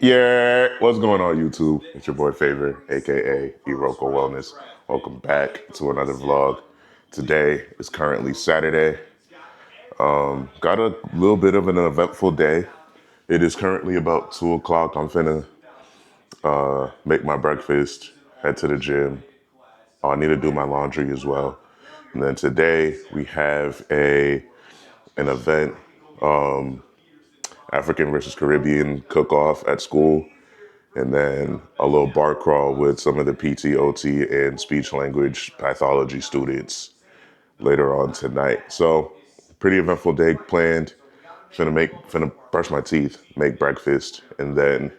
Yeah, what's going on, YouTube? It's your boy Favor, aka Irokowellness. Welcome back to another vlog. Today is currently Saturday. Got a little bit of an eventful day. It is currently about 2 o'clock. I'm finna make my breakfast, head to the gym. I need to do my laundry as well. And then today we have an event, African versus Caribbean cook-off at school. And then a little bar crawl with some of the PTOT and speech language pathology students later on tonight. So pretty eventful day planned. Finna brush my teeth, make breakfast, and then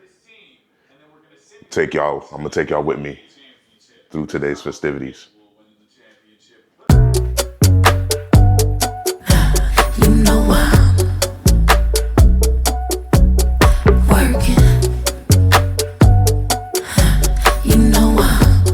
I'm gonna take y'all with me through today's festivities. You know I'm working. You know I'm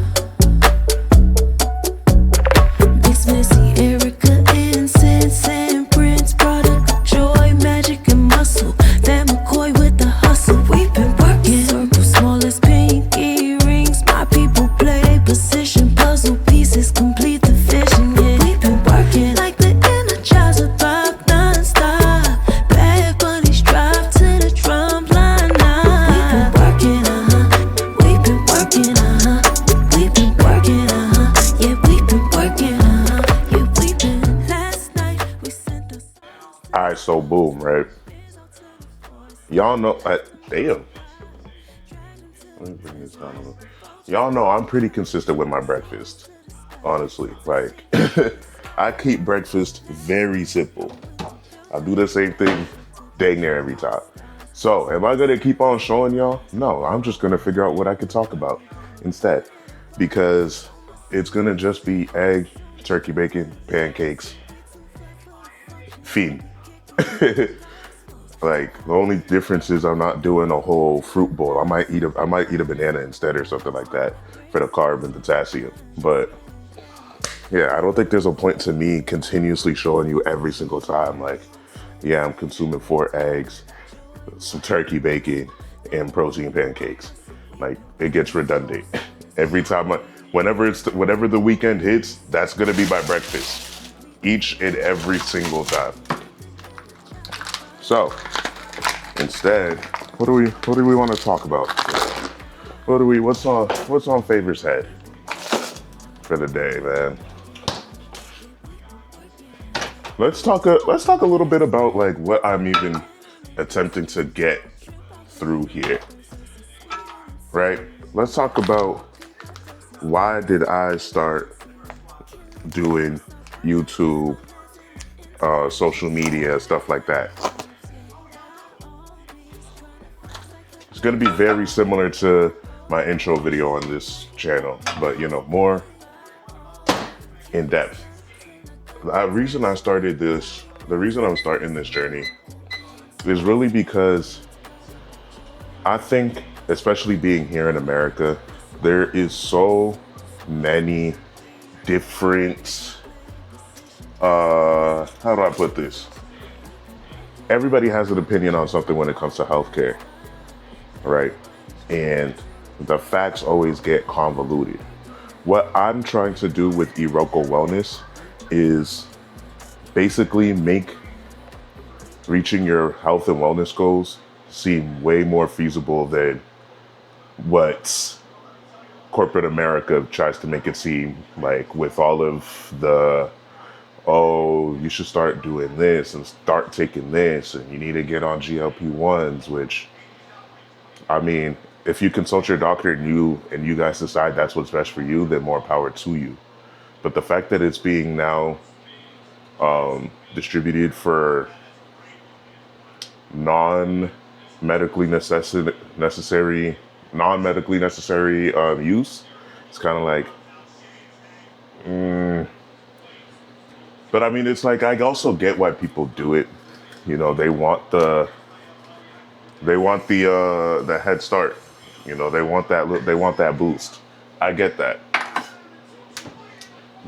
Mix Missy, Erica, incense and Prince, product of joy, magic and muscle. Van McCoy with the hustle. We've been working. Circle smallest pinky rings. My people play their position. Puzzle pieces complete the vision. Yeah, we've been working like the Energizer rock non-stop. Bad bunnies drive to the drum line now. We've been working, we've been working, we've been working, yeah, we've been working, yeah, we've been. Last night we sent us. All right, so boom, right? Y'all know, damn. Let me bring this down a little. Y'all know I'm pretty consistent with my breakfast, honestly. Like, I keep breakfast very simple. I do the same thing dang near every time. So, am I gonna keep on showing y'all? No, I'm just gonna figure out what I could talk about instead. Because it's gonna just be egg, turkey bacon, pancakes, fiend. Like, the only difference is I'm not doing a whole fruit bowl. I might eat a banana instead or something like that for the carb and potassium. But yeah, I don't think there's a point to me continuously showing you every single time. Like, yeah, I'm consuming 4 eggs, some turkey bacon, and protein pancakes. Like, it gets redundant. Every time whenever the weekend hits, that's gonna be my breakfast. Each and every single time. So, instead, what do we want to talk about? What's on Favor's head for the day, man? Let's talk a little bit about like what I'm even attempting to get through here. Right? Let's talk about why did I start doing YouTube, social media, stuff like that. It's gonna be very similar to my intro video on this channel, but more in depth. The reason I'm starting this journey is really because I think, especially being here in America, there is so many different, how do I put this? Everybody has an opinion on something when it comes to healthcare, right? And the facts always get convoluted. What I'm trying to do with Irokowellness is basically make reaching your health and wellness goals seem way more feasible than what corporate America tries to make it seem like, with all of the, oh, you should start doing this and start taking this and you need to get on GLP-1s, which, I mean, if you consult your doctor and you guys decide that's what's best for you, then more power to you. But the fact that it's being now distributed for non-medically necessary use, it's kind of like, but I mean, it's like, I also get why people do it. They want the head start. They want that boost. I get that.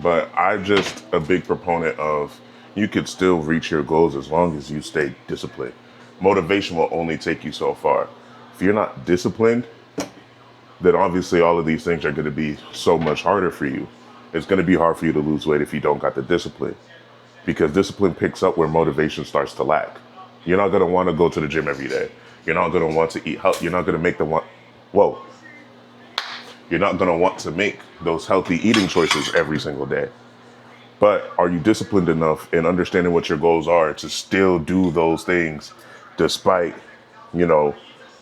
But I'm just a big proponent of, you could still reach your goals as long as you stay disciplined. Motivation will only take you so far. If you're not disciplined, then obviously all of these things are going to be so much harder for you. It's going to be hard for you to lose weight if you don't got the discipline, because discipline picks up where motivation starts to lack. You're not going to want to go to the gym every day. You're not going to want to eat health. You're not going to make the one. Whoa. You're not going to want to make those healthy eating choices every single day. But are you disciplined enough in understanding what your goals are to still do those things despite, you know,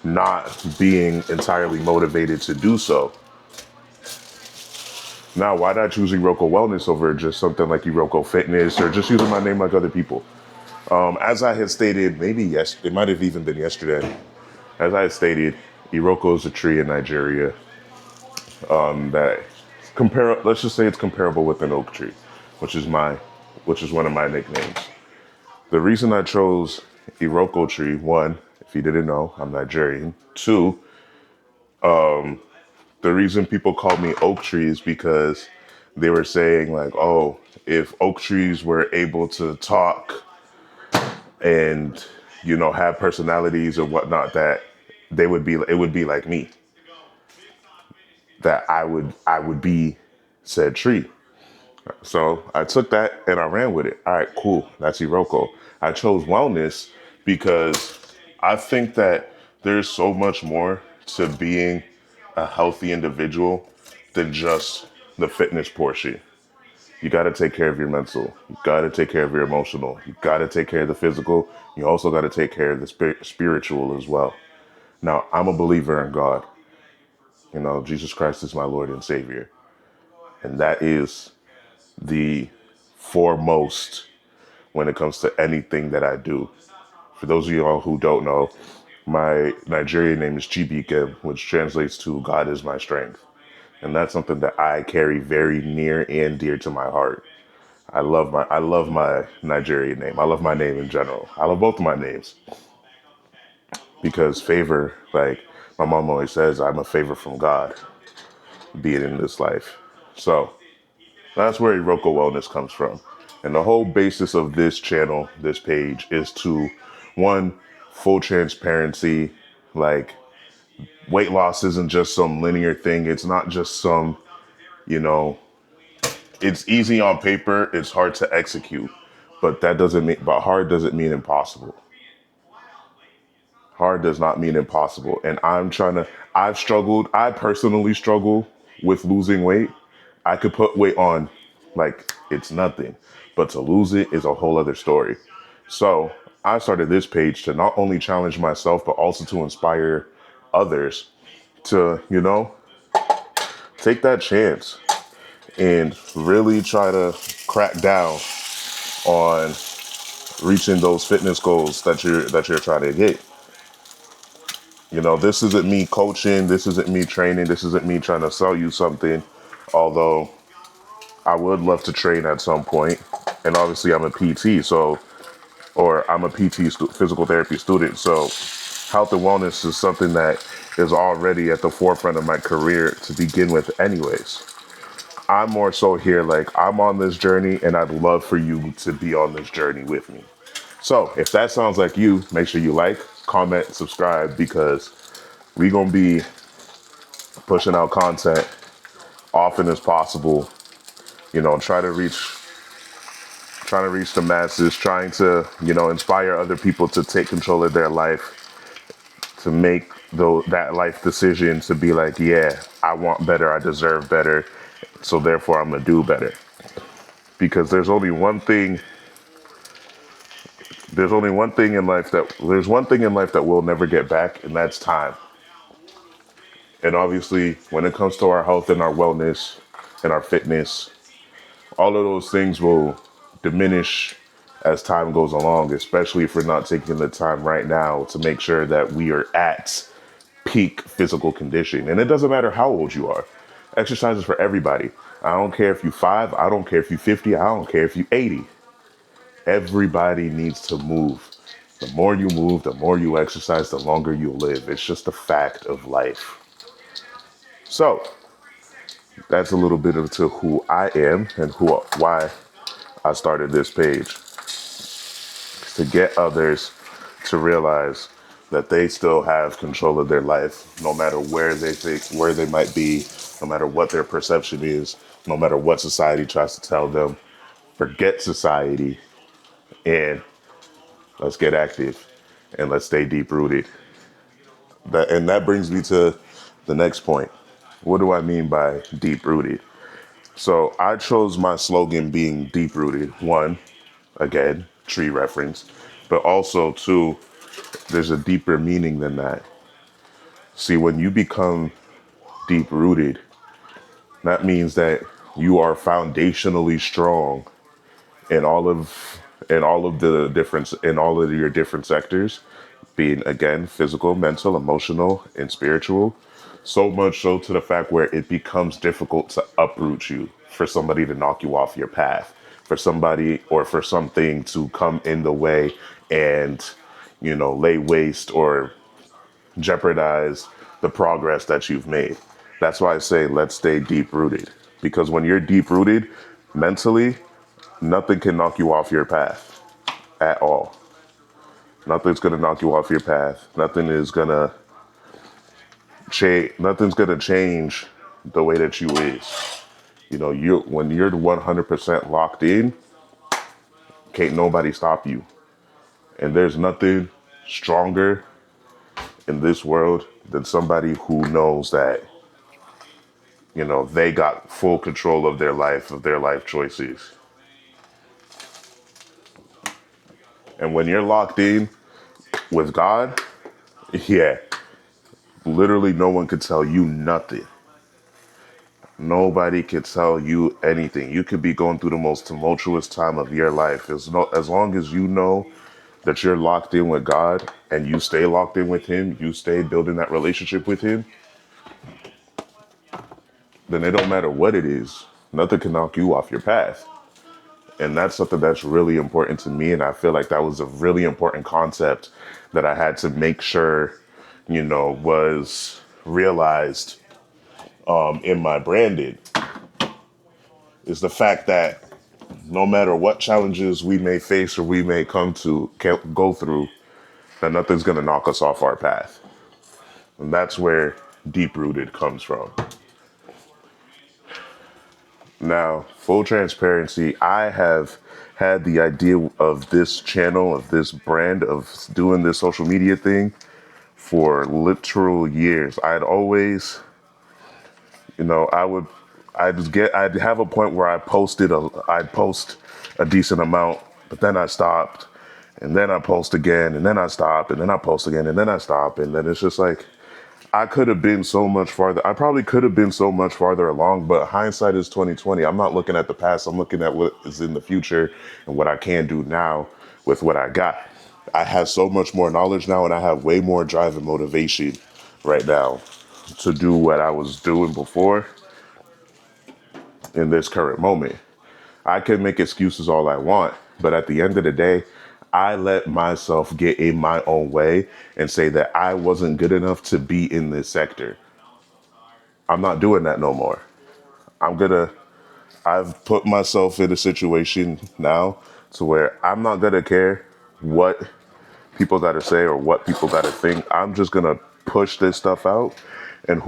not being entirely motivated to do so? Now, why did I choose Irokowellness over just something like Iroko Fitness or just using my name like other people? As I had stated, maybe yes, it might have even been yesterday. As I had stated, Iroko is a tree in Nigeria that let's just say it's comparable with an oak tree, which is one of my nicknames. The reason I chose Iroko tree, one, if you didn't know, I'm Nigerian. Two, the reason people call me oak tree is because they were saying like, oh, if oak trees were able to talk and, you know, have personalities or whatnot, that it would be like me, that I would be said tree. So I took that and I ran with it. All right, cool. That's Iroko. I chose wellness because I think that there's so much more to being a healthy individual than just the fitness portion. You got to take care of your mental. You got to take care of your emotional. You got to take care of the physical. You also got to take care of the spiritual as well. Now, I'm a believer in God. You know, Jesus Christ is my Lord and Savior. And that is the foremost when it comes to anything that I do. For those of y'all who don't know, my Nigerian name is Chibike, which translates to God is my strength. And that's something that I carry very near and dear to my heart. I love my Nigerian name. I love my name in general. I love both of my names because favor, like my mom always says, I'm a favor from God, be it in this life. So that's where Iroko Wellness comes from. And the whole basis of this channel, this page, is to, one, full transparency. Like, weight loss isn't just some linear thing. It's not just some, you know, it's easy on paper. It's hard to execute. But hard doesn't mean impossible. Hard does not mean impossible. And I personally struggle with losing weight. I could put weight on like it's nothing, but to lose it is a whole other story. So I started this page to not only challenge myself, but also to inspire others to, you know, take that chance and really try to crack down on reaching those fitness goals that you're trying to get. You know, this isn't me coaching, this isn't me training, this isn't me trying to sell you something, although I would love to train at some point. And obviously I'm a PT, I'm a physical therapy student. So health and wellness is something that is already at the forefront of my career to begin with anyways. I'm more so here, like I'm on this journey and I'd love for you to be on this journey with me. So if that sounds like you, make sure you like, comment, subscribe, because we gonna be pushing out content often as possible. You know, trying to reach the masses, trying to, you know, inspire other people to take control of their life, to make that life decision to be like, yeah, I want better, I deserve better, so therefore I'm gonna do better. Because there's one thing in life that we'll never get back, and that's time. And obviously, when it comes to our health and our wellness and our fitness, all of those things will diminish as time goes along, especially if we're not taking the time right now to make sure that we are at peak physical condition. And it doesn't matter how old you are. Exercise is for everybody. I don't care if you're 5, I don't care if you're 50, I don't care if you're 80. Everybody needs to move. The more you move, the more you exercise, the longer you live. It's just a fact of life. So that's a little bit to who I am and why I started this page, to get others to realize that they still have control of their life, no matter where they might be, no matter what their perception is, no matter what society tries to tell them. Forget society and let's get active and let's stay deep rooted. That brings me to the next point. What do I mean by deep rooted? So I chose my slogan being deep rooted. One, again, tree reference, but also two, there's a deeper meaning than that. See, when you become deep rooted, that means that you are foundationally strong in all of the difference in all of your different sectors, being again physical, mental, emotional, and spiritual. So much so to the fact where it becomes difficult to uproot you, for somebody to knock you off your path, for somebody or for something to come in the way and, lay waste or jeopardize the progress that you've made. That's why I say let's stay deep rooted. Because when you're deep rooted mentally, nothing can knock you off your path at all. Nothing's gonna knock you off your path. Nothing's gonna change the way that you is. You when you're 100% locked in, can't nobody stop you. And there's nothing stronger in this world than somebody who knows that, they got full control of their life choices. And when you're locked in with God, yeah, literally no one could tell you nothing. Nobody could tell you anything. You could be going through the most tumultuous time of your life. As long as you know that you're locked in with God and you stay locked in with Him, you stay building that relationship with Him, then it don't matter what it is. Nothing can knock you off your path. And that's something that's really important to me. And I feel like that was a really important concept that I had to make sure, was realized in my branding, is the fact that no matter what challenges we may face or we may go through, that nothing's going to knock us off our path. And that's where deep rooted comes from. Now, full transparency, I have had the idea of this channel, of this brand, of doing this social media thing for literal years. I'd always, I'd have a point where I'd post a decent amount, but then I stopped, and then I post again, and then I stop, and then I post again, and then I stop, and then it's just like, I could have been so much farther. I probably could have been so much farther along, but hindsight is 2020. I'm not looking at the past. I'm looking at what is in the future and what I can do now with what I got. I have so much more knowledge now, and I have way more drive and motivation right now to do what I was doing before in this current moment. I can make excuses all I want, but at the end of the day, I let myself get in my own way and say that I wasn't good enough to be in this sector. I'm not doing that no more. I've put myself in a situation now to where I'm not gonna care what people gotta say or what people gotta think. I'm just gonna push this stuff out, and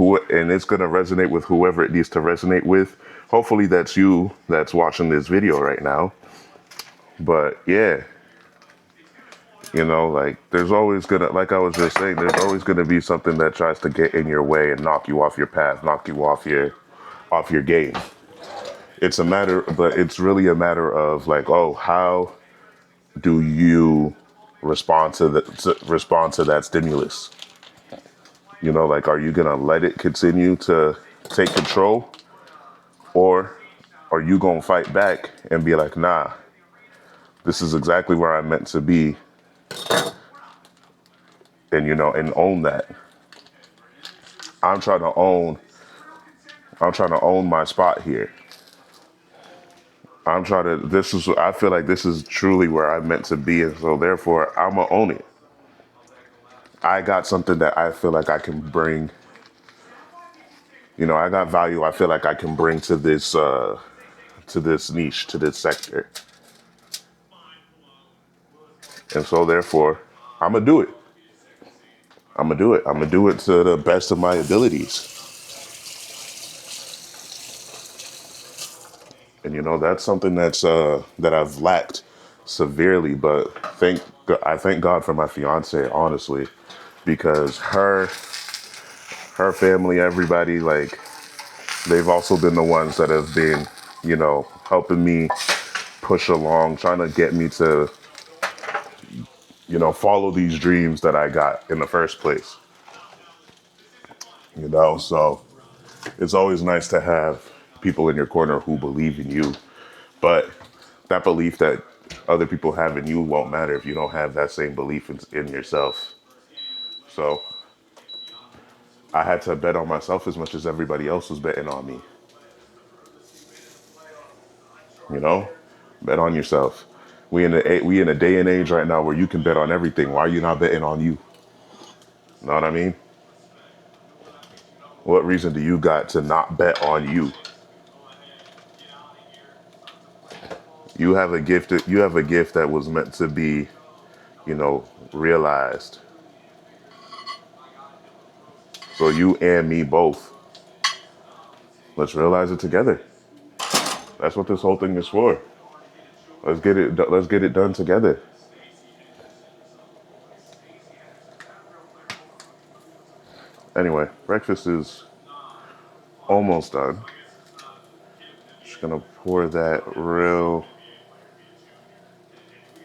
it's gonna resonate with whoever it needs to resonate with. Hopefully that's you that's watching this video right now. But yeah, like like I was just saying, there's always gonna be something that tries to get in your way and knock you off your path, knock you off your game. But it's really a matter of like, oh, how do you respond to that stimulus? Like, are you gonna let it continue to take control, or are you gonna fight back and be like, nah, this is exactly where I'm meant to be, and and own that. I'm trying to own. I'm trying to own my spot here. I'm trying to. I feel like this is truly where I'm meant to be, and so therefore I'm gonna own it. I got something that I feel like I can bring. I got value. I feel like I can bring to this niche, to this sector, and so therefore I'm gonna do it. I'm gonna do it. I'm gonna do it to the best of my abilities. And that's something that I've lacked severely. But I thank God for my fiance, honestly, because her family, everybody, like, they've also been the ones that have been, helping me push along, trying to get me to, follow these dreams that I got in the first place. So it's always nice to have people in your corner who believe in you. But that belief that other people have in you won't matter if you don't have that same belief in yourself. So I had to bet on myself as much as everybody else was betting on me. You know, bet on yourself. We in a day and age right now where you can bet on everything. Why are you not betting on you? Know what I mean? What reason do you got to not bet on you? You have a gift. You have a gift that was meant to be, realized. So you and me both. Let's realize it together. That's what this whole thing is for. Let's get it. Let's get it done together. Anyway, breakfast is almost done. Just gonna pour that real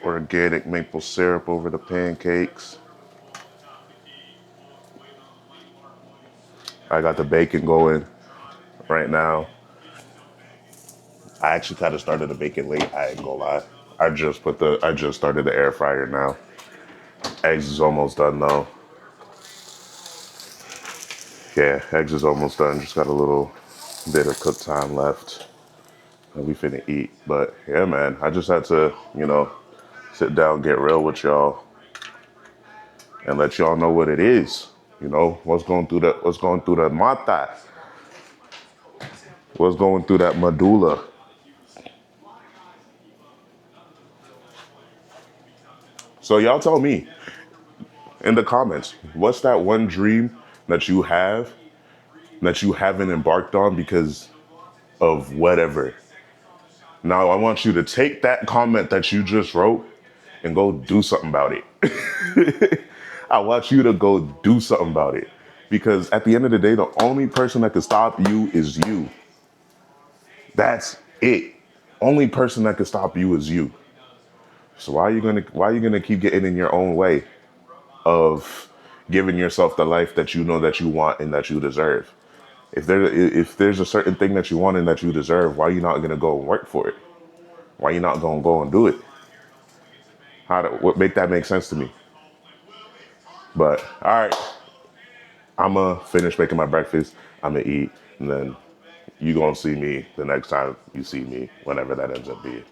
organic maple syrup over the pancakes. I got the bacon going right now. I actually kind of started the bacon late. I ain't gonna lie. I just started the air fryer now. Eggs is almost done though. Yeah, eggs is almost done. Just got a little bit of cook time left. And we finna eat. But yeah, man, I just had to, sit down, get real with y'all, and let y'all know what it is. What's going through the mata, what's going through that medulla. So y'all tell me in the comments, what's that one dream that you have that you haven't embarked on because of whatever? Now I want you to take that comment that you just wrote and go do something about it. I want you to go do something about it. Because at the end of the day, the only person that can stop you is you. That's it. Only person that can stop you is you. So why are you gonna keep getting in your own way of giving yourself the life that you know that you want and that you deserve? If there's a certain thing that you want and that you deserve, why are you not gonna go and work for it? Why are you not gonna go and do it? What make that make sense to me? But all right, I'ma finish making my breakfast. I'ma eat, and then you gonna see me the next time you see me, whenever that ends up being.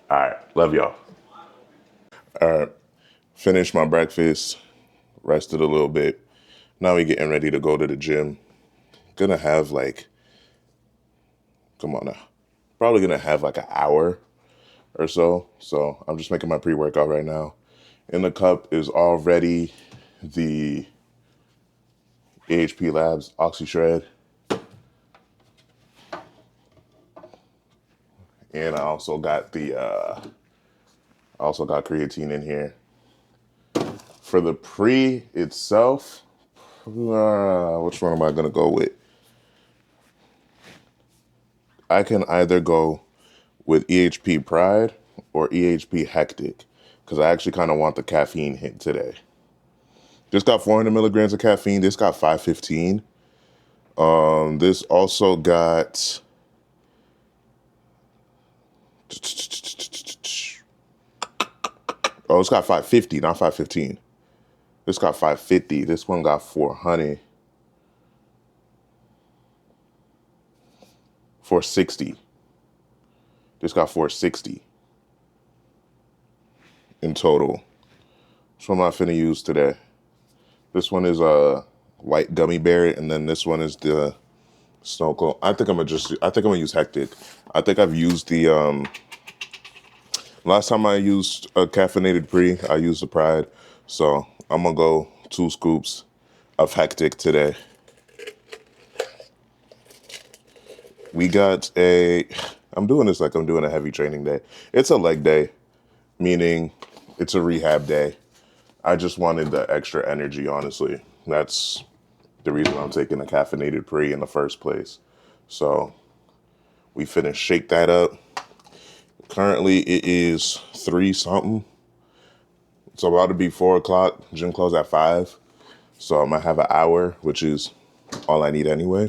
All right, love y'all. All right, finished my breakfast, rested a little bit. Now we getting ready to go to the gym. Gonna have like, come on now, probably gonna have like an hour or so. So I'm just making my pre-workout right now. In the cup is already the AHP Labs Oxy Shred. And I also got creatine in here. For the pre itself, which one am I gonna go with? I can either go with EHP Pride or EHP Hectic, because I actually kind of want the caffeine hit today. This got 400 milligrams of caffeine. This got 515. This also got it's got 550, not 515. This got 550. This one got 400. 460. This got 460 in total. Which one am I finna use today? This one is a white gummy bear, and then this one is the snow cone. I think I'm gonna use Hectic. I think I've used the last time I used a caffeinated pre, I used the Pride. So I'm gonna go 2 scoops of hectic today. I'm doing this like I'm doing a heavy training day. It's a leg day, meaning it's a rehab day. I just wanted the extra energy, honestly. That's the reason I'm taking a caffeinated pre in the first place. So we finna shake that up. Currently it is 3 something. It's about to be 4 o'clock. Gym close at 5. So I'm gonna have an hour, which is all I need anyway.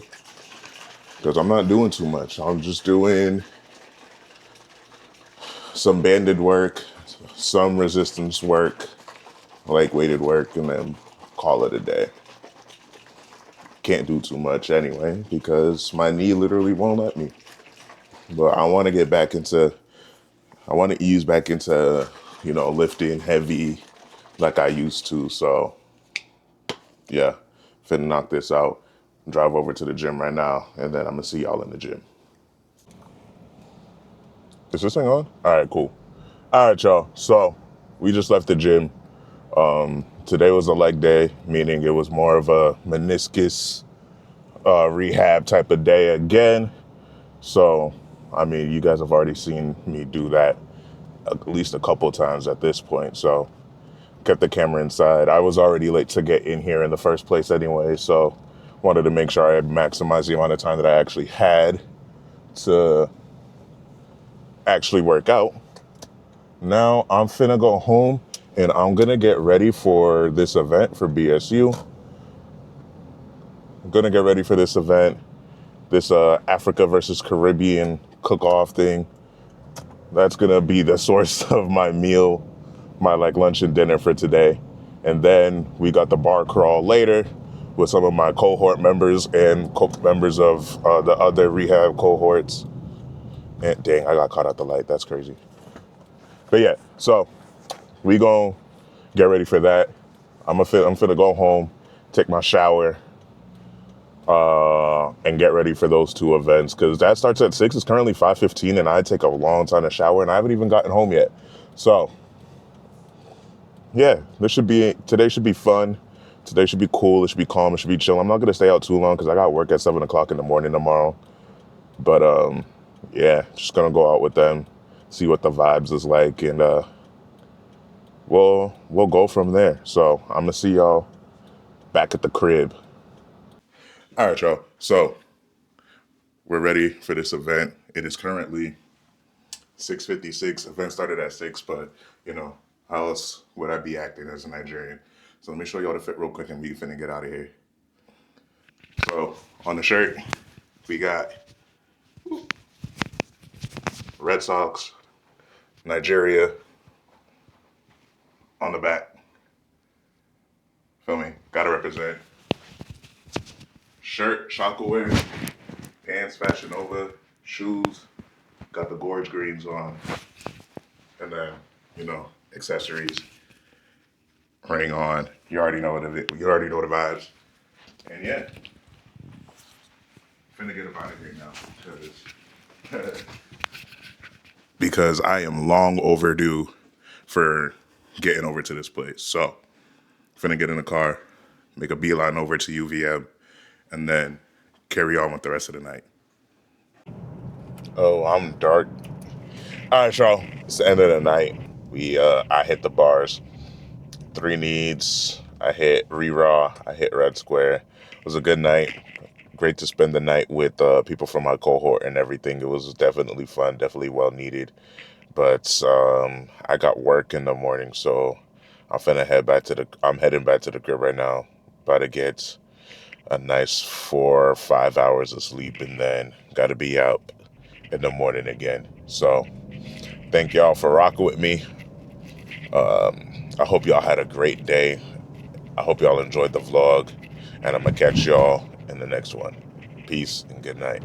Because I'm not doing too much. I'm just doing some banded work, some resistance work, like weighted work, and then call it a day. Can't do too much anyway because my knee literally won't let me. But I want to ease back into, lifting heavy like I used to. So yeah, finna knock this out, drive over to the gym right now, and then I'm gonna see y'all in the gym. Is this thing on? All right, cool. All right, y'all. So we just left the gym. Today was a leg day, meaning it was more of a meniscus rehab type of day again. So, I mean, you guys have already seen me do that at least a couple times at this point. So, kept the camera inside. I was already late to get in here in the first place anyway. So, wanted to make sure I had maximized the amount of time that I actually had to actually work out. Now, I'm finna go home and I'm gonna get ready for this event for BSU. I'm gonna get ready for this event, this Africa versus Caribbean cook-off thing. That's gonna be the source of my meal, my lunch and dinner for today. And then we got the bar crawl later with some of my cohort members and members of the other rehab cohorts. And dang, I got caught out the light. That's crazy. But yeah, so we gonna get ready for that. I'm finna go home, take my shower, and get ready for those 2 events because that starts at 6. It's currently 5:15, and I take a long time to shower, and I haven't even gotten home yet. So yeah, today should be fun. Today should be cool. It should be calm. It should be chill. I'm not gonna stay out too long because I got work at 7 o'clock in the morning tomorrow. But yeah, just gonna go out with them, see what the vibes is like, and we'll go from there. So I'm gonna see y'all back at the crib. All right, y'all. So we're ready for this event. It is currently 6:56. Event started at 6, but how else would I be acting as a Nigerian? So let me show y'all the fit real quick and we finna get out of here. So on the shirt, we got Red Sox, Nigeria on the back. Feel me? Gotta represent. Shirt, Shockaway, pants, Fashion Nova, shoes, got the Gorge Greens on, and then, accessories, ring on. You already know the vibes. And yeah, finna get up out of here now because I am long overdue for getting over to this place. So, finna get in the car, make a beeline over to UVM, and then carry on with the rest of the night. Oh, I'm dark. All right, y'all. It's the end of the night. I hit the bars. 3 needs. I hit Re-Raw. I hit Red Square. It was a good night. Great to spend the night with people from my cohort and everything. It was definitely fun, definitely well needed. But I got work in the morning, so I'm heading back to the crib right now. About to get a nice 4 or 5 hours of sleep, and then got to be out in the morning again. So thank y'all for rocking with me. I hope y'all had a great day. I hope y'all enjoyed the vlog, and I'm gonna catch y'all in the next one. Peace and good night.